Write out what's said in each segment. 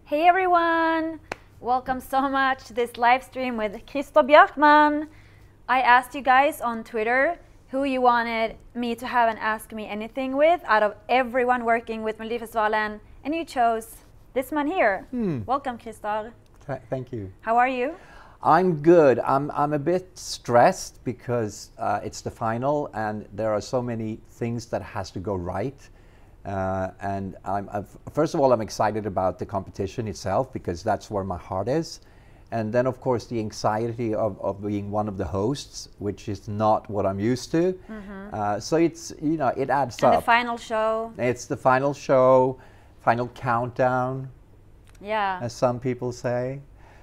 Hey everyone! Welcome so much to this live stream with Christer Björkman. I asked you guys on Twitter who you wanted me to have an Ask Me Anything with out of everyone working with Melodifestivalen, and you chose this man here. Welcome, Christer. Thank you. How are you? I'm good. I'm a bit stressed because it's the final and there are so many things that has to go right. And first of all, I'm excited about the competition itself because that's where my heart is. And then, of course, the anxiety of being one of the hosts, which is not what I'm used to. So it's, it adds up. And the final show. It's the final show, final countdown, Yeah. as some people say.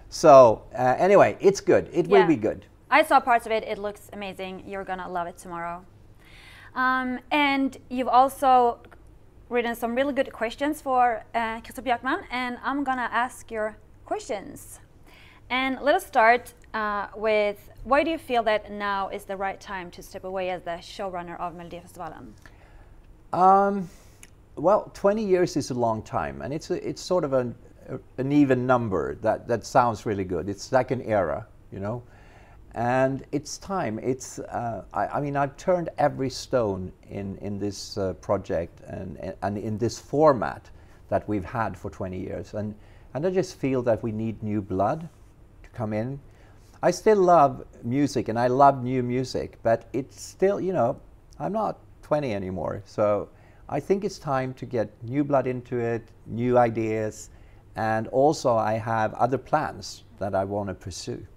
So anyway, it's good. It will be good. I saw parts of it. It looks amazing. You're going to love it tomorrow. And you've also written some really good questions for Christer Björkman, and I'm gonna ask your questions. And let us start with, why do you feel that now is the right time to step away as the showrunner of Melodifestivalen? Well, 20 years is a long time, and it's sort of an even number that sounds really good. It's like an era, And it's time. It's I mean, I've turned every stone in this project and in this format that we've had for 20 years, and I just feel that we need new blood to come in. I still love music and I love new music, but it's still, I'm not 20 anymore. So I think it's time to get new blood into it, new ideas, and also I have other plans that I want to pursue.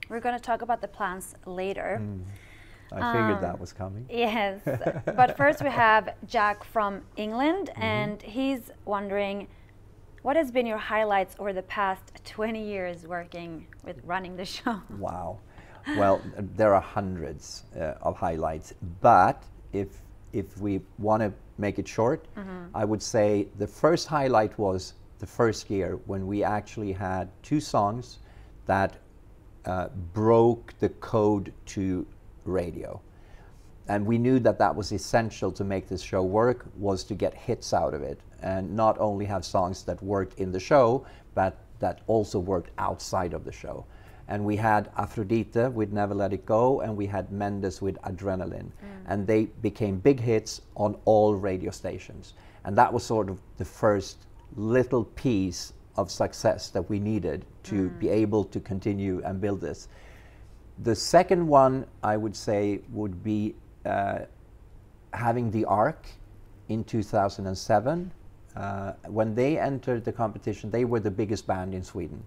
We're going to talk about the plans later. I figured that was coming. Yes, but first we have Jack from England, and he's wondering, what has been your highlights over the past 20 years working with running the show? Wow. Well, there are hundreds of highlights, but if we want to make it short, I would say the first highlight was the first year when we actually had 2 songs that broke the code to radio. And we knew that that was essential to make this show work, was to get hits out of it and not only have songs that worked in the show, but that also worked outside of the show. And we had Aphrodite with Never Let It Go, and we had Mendes with Adrenaline. And they became big hits on all radio stations. And that was sort of the first little piece of success that we needed to be able to continue and build this. The second one, I would say, would be having the Ark in 2007. When they entered the competition, they were the biggest band in Sweden.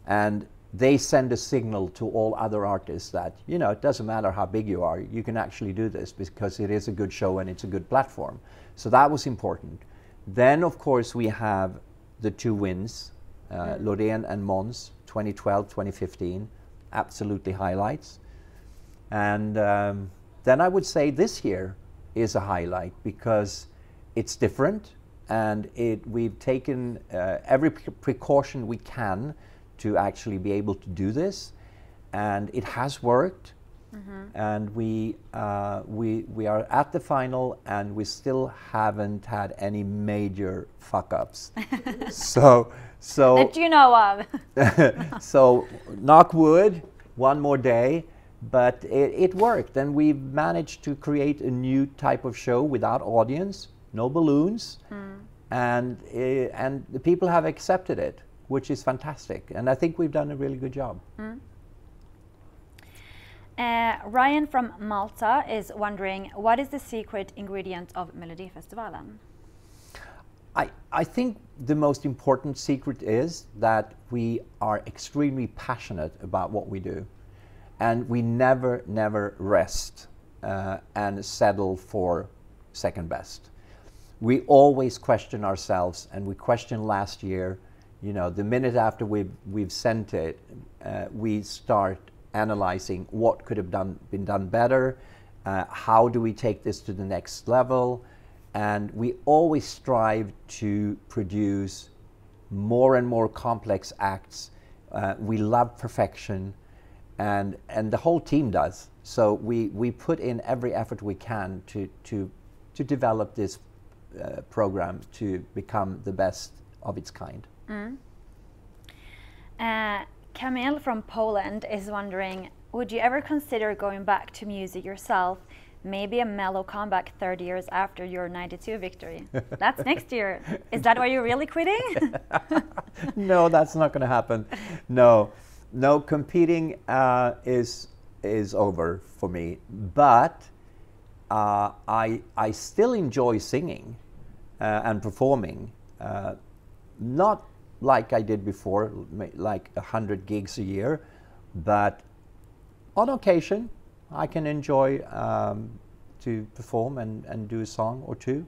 And they send a signal to all other artists that, it doesn't matter how big you are, you can actually do this because it is a good show and it's a good platform. So that was important. Then, of course, we have the 2 wins, Loreen and Måns, 2012, 2015, absolutely highlights. And then I would say this year is a highlight because it's different, and we've taken every precaution we can to actually be able to do this, and it has worked. And we are at the final, and we still haven't had any major fuck-ups. so that you know of. So knock wood, one more day, but it worked, and we managed to create a new type of show without audience, no balloons, and the people have accepted it, which is fantastic, and I think we've done a really good job. Ryan from Malta is wondering, what is the secret ingredient of Melodifestivalen? I think the most important secret is that we are extremely passionate about what we do, and we never rest and settle for second best. We always question ourselves, and we questioned last year. The minute after we've sent it, we start analyzing what could have been done better, how do we take this to the next level, and we always strive to produce more and more complex acts. We love perfection, and the whole team does. So we put in every effort we can to develop this program to become the best of its kind. Camille from Poland is wondering, would you ever consider going back to music yourself? Maybe a mellow comeback 30 years after your 92 victory. That's next year. Is that why you're really quitting? No, that's not going to happen. No, competing is over for me. But I still enjoy singing and performing. Not like I did before, like 100 gigs a year, but on occasion I can enjoy to perform and do a song or two.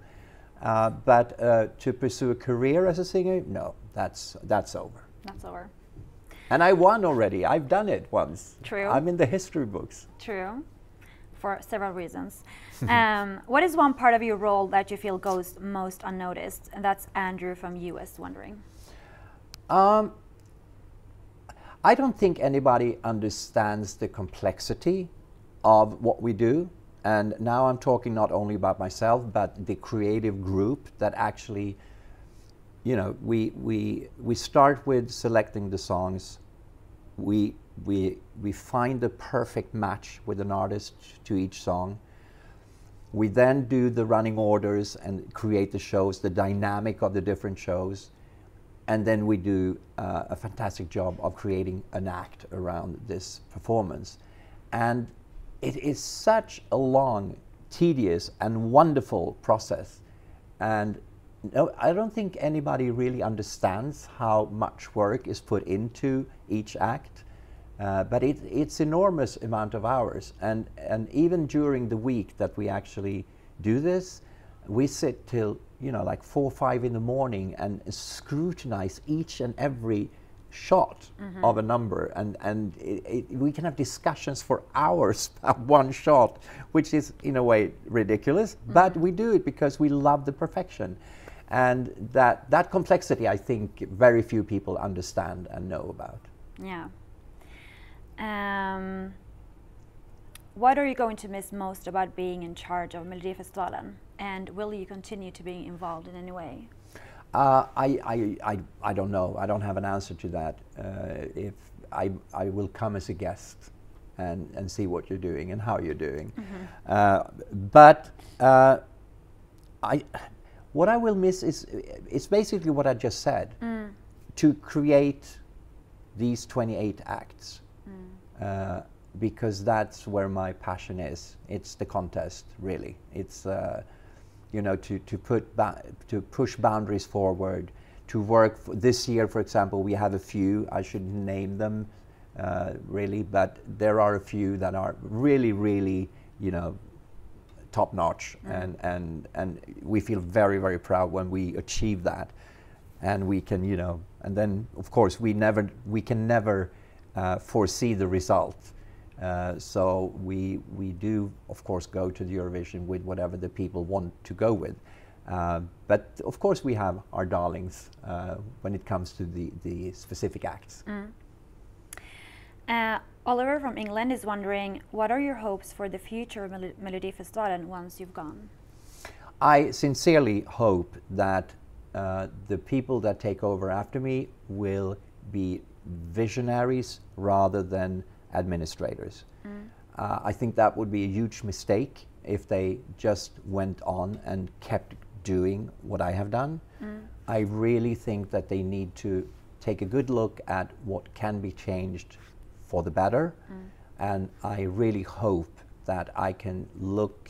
But to pursue a career as a singer, no, that's over. That's over. And I won already. I've done it once. True. I'm in the history books. True, for several reasons. What is one part of your role that you feel goes most unnoticed? And that's Andrew from US wondering. I don't think anybody understands the complexity of what we do. And now I'm talking not only about myself, but the creative group that actually, you know, we start with selecting the songs. We find the perfect match with an artist to each song. We then do the running orders and create the shows, the dynamic of the different shows. And then we do a fantastic job of creating an act around this performance. And it is such a long, tedious, and wonderful process. And no, I don't think anybody really understands how much work is put into each act. But it's enormous amount of hours. And even during the week that we actually do this, we sit till, you know, like 4 or 5 in the morning and scrutinize each and every shot of a number, and we can have discussions for hours about one shot, which is in a way ridiculous, but we do it because we love the perfection. And that complexity, I think very few people understand and know about. Yeah. What are you going to miss most about being in charge of Melodifestivalen? And will you continue to be involved in any way? I don't know. I don't have an answer to that. If I will come as a guest and see what you're doing and how you're doing. But what I will miss is it's basically what I just said. To create these 28 acts. Because that's where my passion is. It's the contest, really. It's you know, to push boundaries forward, to work. This year, for example, we have a few. I shouldn't name them, really, but there are a few that are really, really, you know, top notch, and we feel very, very proud when we achieve that, and we can, you know, and then of course we can never foresee the result. So we do, of course, go to the Eurovision with whatever the people want to go with. But of course we have our darlings when it comes to the specific acts. Oliver from England is wondering, what are your hopes for the future of Melodifestivalen once you've gone? I sincerely hope that the people that take over after me will be visionaries rather than administrators. I think that would be a huge mistake if they just went on and kept doing what I have done. I really think that they need to take a good look at what can be changed for the better, and I really hope that I can look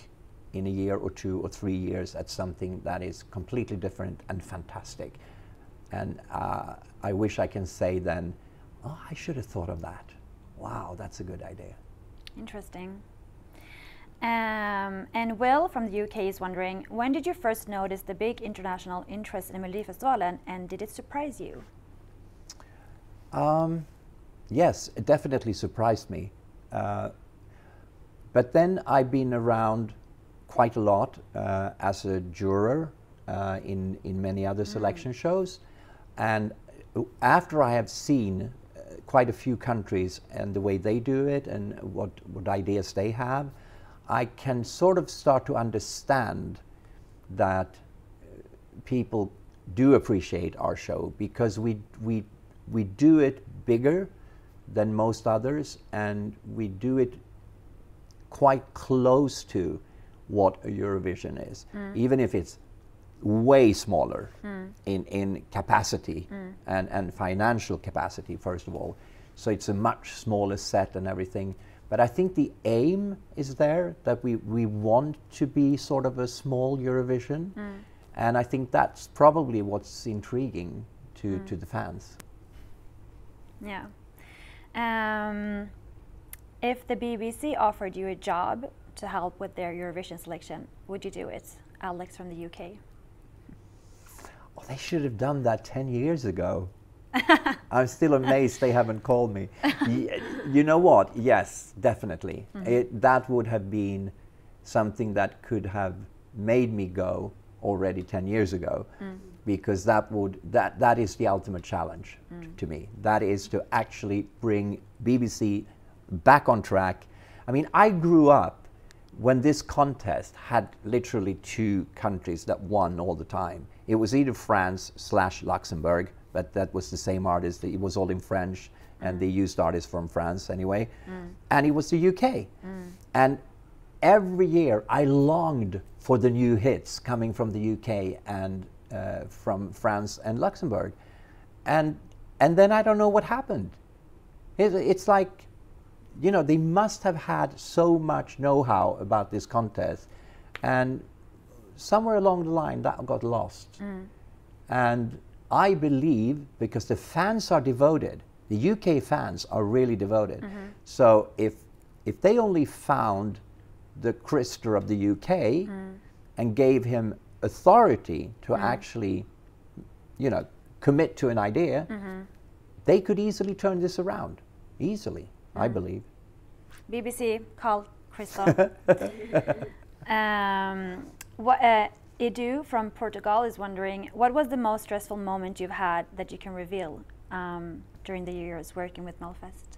in a year or 2 or 3 years at something that is completely different and fantastic. And I wish I can say then, oh, I should have thought of that. Wow, that's a good idea. Interesting. And Will from the UK is wondering, when did you first notice the big international interest in Melodifestivalen, and did it surprise you? Yes, it definitely surprised me. But then I've been around quite a lot as a juror in many other selection shows. And after I have seen quite a few countries and the way they do it and what ideas they have, I can sort of start to understand that people do appreciate our show, because we do it bigger than most others, and we do it quite close to what a Eurovision is, even if it's way smaller in capacity and financial capacity, first of all. So it's a much smaller set and everything. But I think the aim is there, that we want to be sort of a small Eurovision. And I think that's probably what's intriguing to the fans. Yeah. If the BBC offered you a job to help with their Eurovision selection, would you do it? Alex from the UK. Oh, they should have done that 10 years ago. I'm still amazed they haven't called me. You know what? Yes, definitely. That would have been something that could have made me go already 10 years ago, because that is the ultimate challenge to me. That is to actually bring BBC back on track. I mean, I grew up when this contest had literally 2 countries that won all the time. It was either France/Luxembourg, but that was the same artist. It was all in French, and they used artists from France anyway. And it was the UK. And every year I longed for the new hits coming from the UK and from France and Luxembourg. And then I don't know what happened. It's like, you know, they must have had so much know-how about this contest, and somewhere along the line that got lost. And I believe, because the fans are devoted, the UK fans are really devoted. So if they only found the Christer of the UK and gave him authority to actually, you know, commit to an idea, they could easily turn this around. Easily, I believe. BBC, call Christer. Edu from Portugal is wondering, what was the most stressful moment you've had that you can reveal during the years working with Melfest?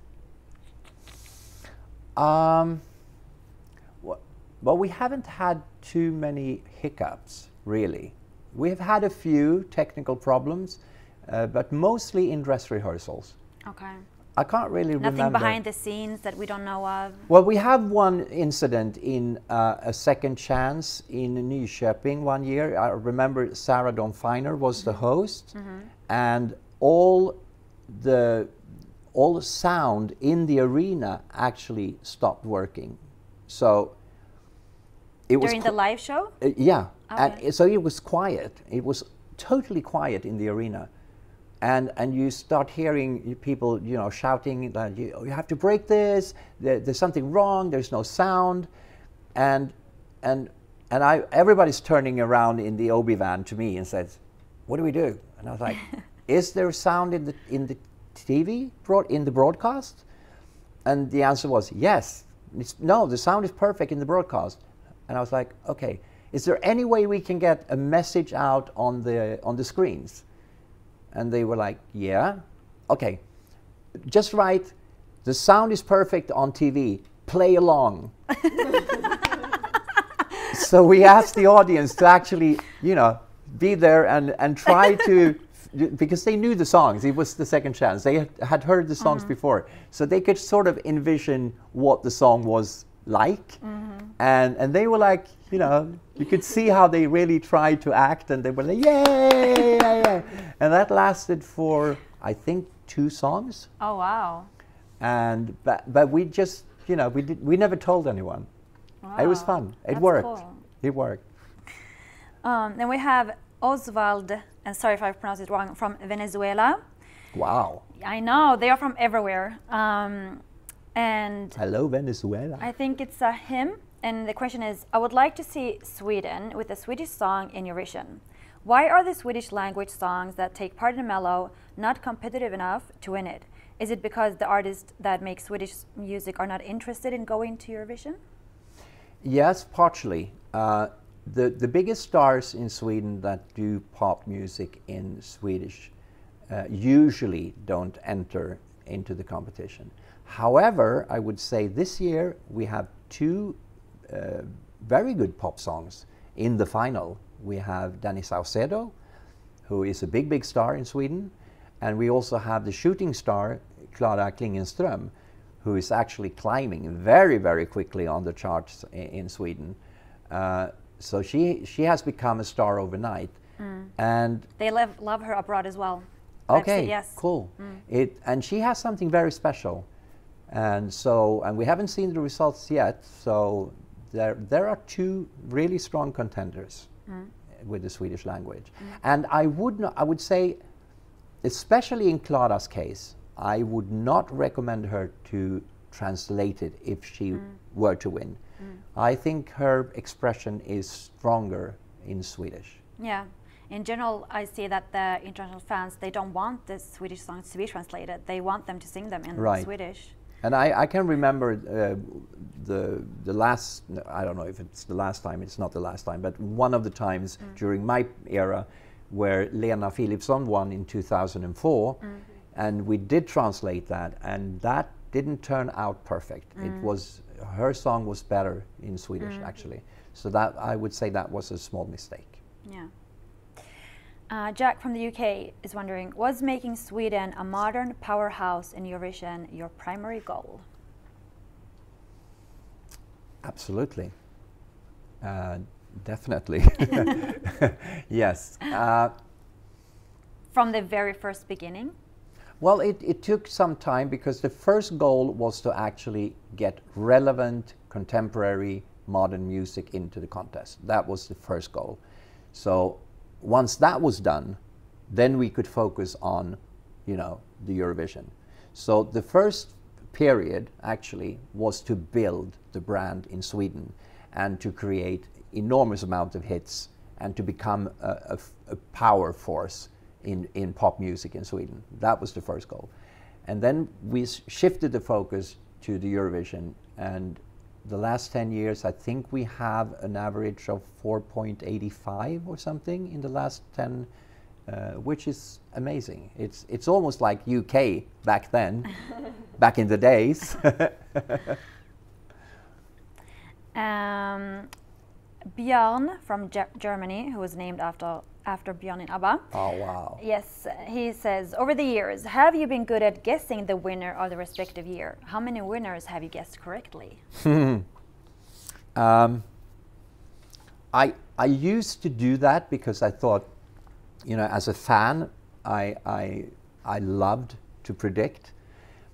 Well, we haven't had too many hiccups, really. We've had a few technical problems, but mostly in dress rehearsals. Okay. I can't really remember. Nothing behind the scenes that we don't know of? Well, we have one incident in a second chance in Nyköping one year. I remember Sarah Dawn Finer was the host, and all the sound in the arena actually stopped working. So it was during the live show? Yeah. Okay. And so it was quiet. It was totally quiet in the arena. And you start hearing people, you know, shouting that you have to break this. There's something wrong. There's no sound, and everybody's turning around in the OB van to me and says, "What do we do?" And I was like, "Is there sound in the TV in the broadcast?" And the answer was yes. No, the sound is perfect in the broadcast. And I was like, "Okay, is there any way we can get a message out on the screens?" And they were like, "Yeah, okay, just write, the sound is perfect on TV, play along." So we asked the audience to actually, you know, be there and try to, because they knew the songs. It was the second chance. They had heard the songs before, so they could sort of envision what the song was like. And they were like, you know, you could see how they really tried to act, and they were like, yay, yeah. And that lasted for, I think, 2 songs. Oh, wow. And but we just, you know, we never told anyone. Wow. It was fun. It That's worked. cool. It worked. Then we have Oswald, and sorry if I pronounced it wrong, from Venezuela. Wow. I know, they are from everywhere. And hello, Venezuela. I think it's a hymn. And the question is, I would like to see Sweden with a Swedish song in Eurovision. Why are the Swedish language songs that take part in Mello not competitive enough to win it? Is it because the artists that make Swedish music are not interested in going to Eurovision? Yes, partially. The biggest stars in Sweden that do pop music in Swedish usually don't enter into the competition. However, I would say this year we have 2 very good pop songs in the final. We have Danny Saucedo, who is a big star in Sweden, and we also have the shooting star Clara Klingenström, who is actually climbing very, very quickly on the charts in Sweden. So she has become a star overnight. And they love her abroad as well. Okay, yes. cool. And she has something very special. And we haven't seen the results yet, so there are two really strong contenders with the Swedish language. And I would say, especially in Clara's case, I would not recommend her to translate it if she were to win. I think her expression is stronger in Swedish. Yeah. In general, I see that the international fans, they don't want the Swedish songs to be translated. They want them to sing them in Swedish. And I can remember the last, I don't know if it's the last time, it's not the last time, but one of the times during my era where Lena Philipsson won in 2004, and we did translate that, and that didn't turn out perfect. Her song was better in Swedish, actually. So that, I would say that was a small mistake. Yeah. Jack from the UK is wondering, was making Sweden a modern powerhouse in Eurovision your primary goal? Absolutely. Definitely. Yes. From the very first beginning? Well, it took some time because the first goal was to actually get relevant, contemporary, modern music into the contest. That was the first goal. So once that was done, then we could focus on, the Eurovision. So the first period actually was to build the brand in Sweden and to create enormous amount of hits and to become a power force in pop music in Sweden. That was the first goal. And then we shifted the focus to the Eurovision, and the last 10 years, I think we have an average of 4.85 or something in the last 10, which is amazing. It's almost like UK back then, back in the days. Björn from Germany, who was named after Björn in ABBA. Oh, wow. Yes, he says, over the years, have you been good at guessing the winner of the respective year? How many winners have you guessed correctly? I used to do that because I thought, as a fan, I loved to predict.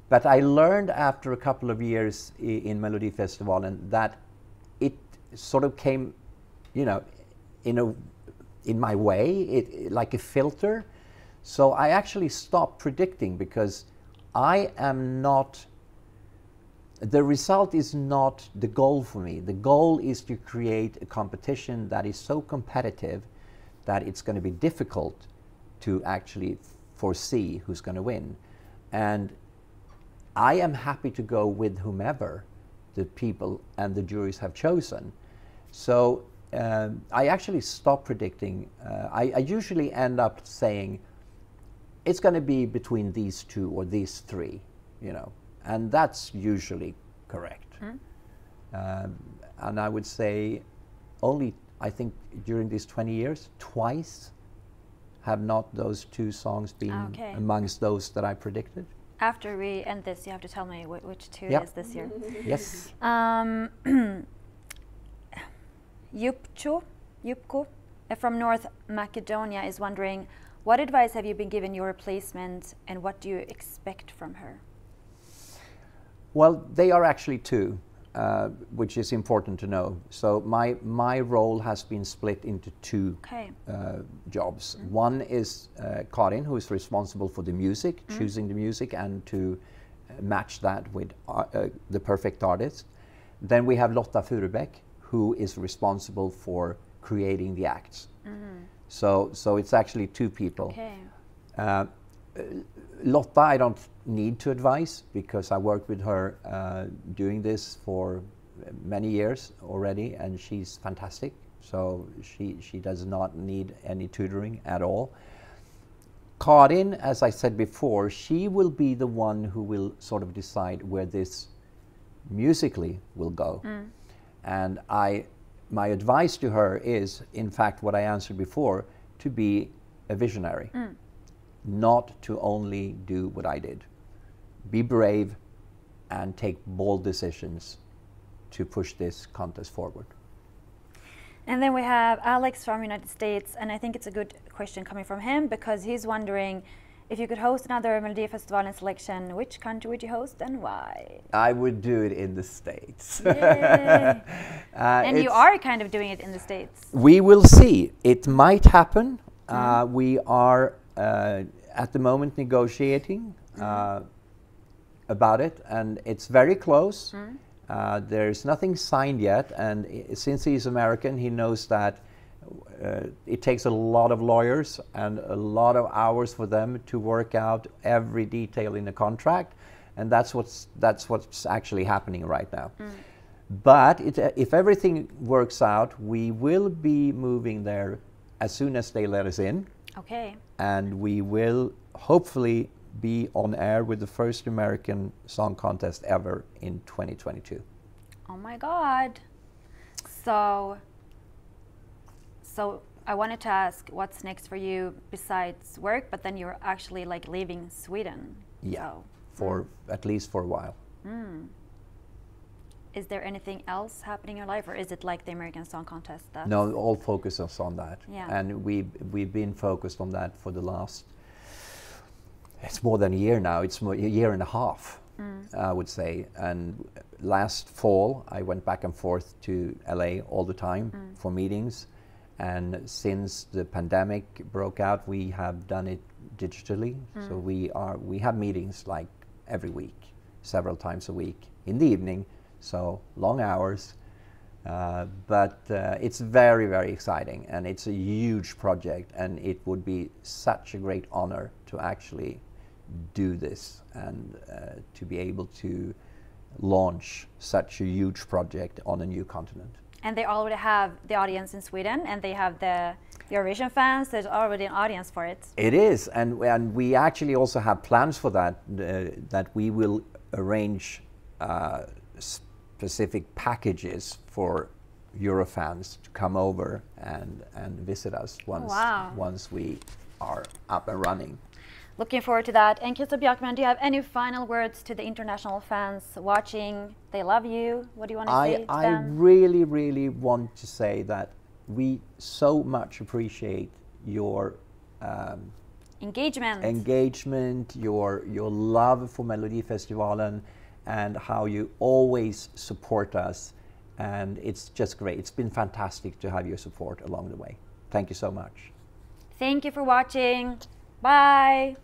But I learned after a couple of years in Melodifestivalen that it sort of came, in my way, like a filter. So I actually stopped predicting because I am not, the result is not the goal for me. The goal is to create a competition that is so competitive that it's going to be difficult to actually foresee who's going to win. And I am happy to go with whomever the people and the juries have chosen. So I actually stop predicting. I usually end up saying it's going to be between these two or these three, and that's usually correct. And I would say only, I think during these 20 years, twice have not those two songs been amongst those that I predicted. After we end this, you have to tell me which two Yep. it is this year. Yes. Yupko from North Macedonia is wondering, what advice have you been given your replacement and what do you expect from her? Well, they are actually two, which is important to know. So my role has been split into two jobs. One is Karin, who is responsible for the music, choosing the music and to match that with the perfect artist. Then we have Lotta Furubeck, who is responsible for creating the acts. So it's actually two people. Lotta, I don't need to advise because I worked with her doing this for many years already, and she's fantastic. So she does not need any tutoring at all. Karin, as I said before, she will be the one who will sort of decide where this musically will go. And my advice to her is, in fact, what I answered before, to be a visionary, not to only do what I did. be brave, and take bold decisions to push this contest forward. And then we have Alex from United States, and I think it's a good question coming from him because he's wondering if you could host another Melodifestivalen selection, which country would you host and why? I would do it in the States. And you are kind of doing it in the States. We will see. It might happen. We are at the moment negotiating about it, and it's very close. There's nothing signed yet, and since he's American, he knows that it takes a lot of lawyers and a lot of hours for them to work out every detail in the contract, and that's what's actually happening right now. But if everything works out, we will be moving there as soon as they let us in. Okay. And we will hopefully be on air with the first American Song Contest ever in 2022. Oh my God. So I wanted to ask what's next for you besides work, but then you're actually like leaving Sweden. Yeah, for at least for a while. Is there anything else happening in your life, or is it like the American Song Contest? No, all focus is on that. Yeah. And we've been focused on that for the last, it's more than a year now, it's more, a year and a half, I would say. And last fall, I went back and forth to LA all the time for meetings. And since the pandemic broke out, we have done it digitally. So we have meetings like every week, several times a week in the evening. So long hours, but it's very, very exciting, and it's a huge project, and it would be such a great honor to actually do this and to be able to launch such a huge project on a new continent. And they already have the audience in Sweden, and they have the Eurovision fans. There's already an audience for it. It is, and we actually also have plans for that, that we will arrange specific packages for Eurofans to come over and visit us once we are up and running. Looking forward to that. And Christer Björkman, do you have any final words to the international fans watching? They love you. What do you want to say to them? I really, really want to say that we so much appreciate your engagement, your love for Melodifestivalen, and how you always support us, and it's just great. It's been fantastic to have your support along the way. Thank you so much. Thank you for watching. Bye.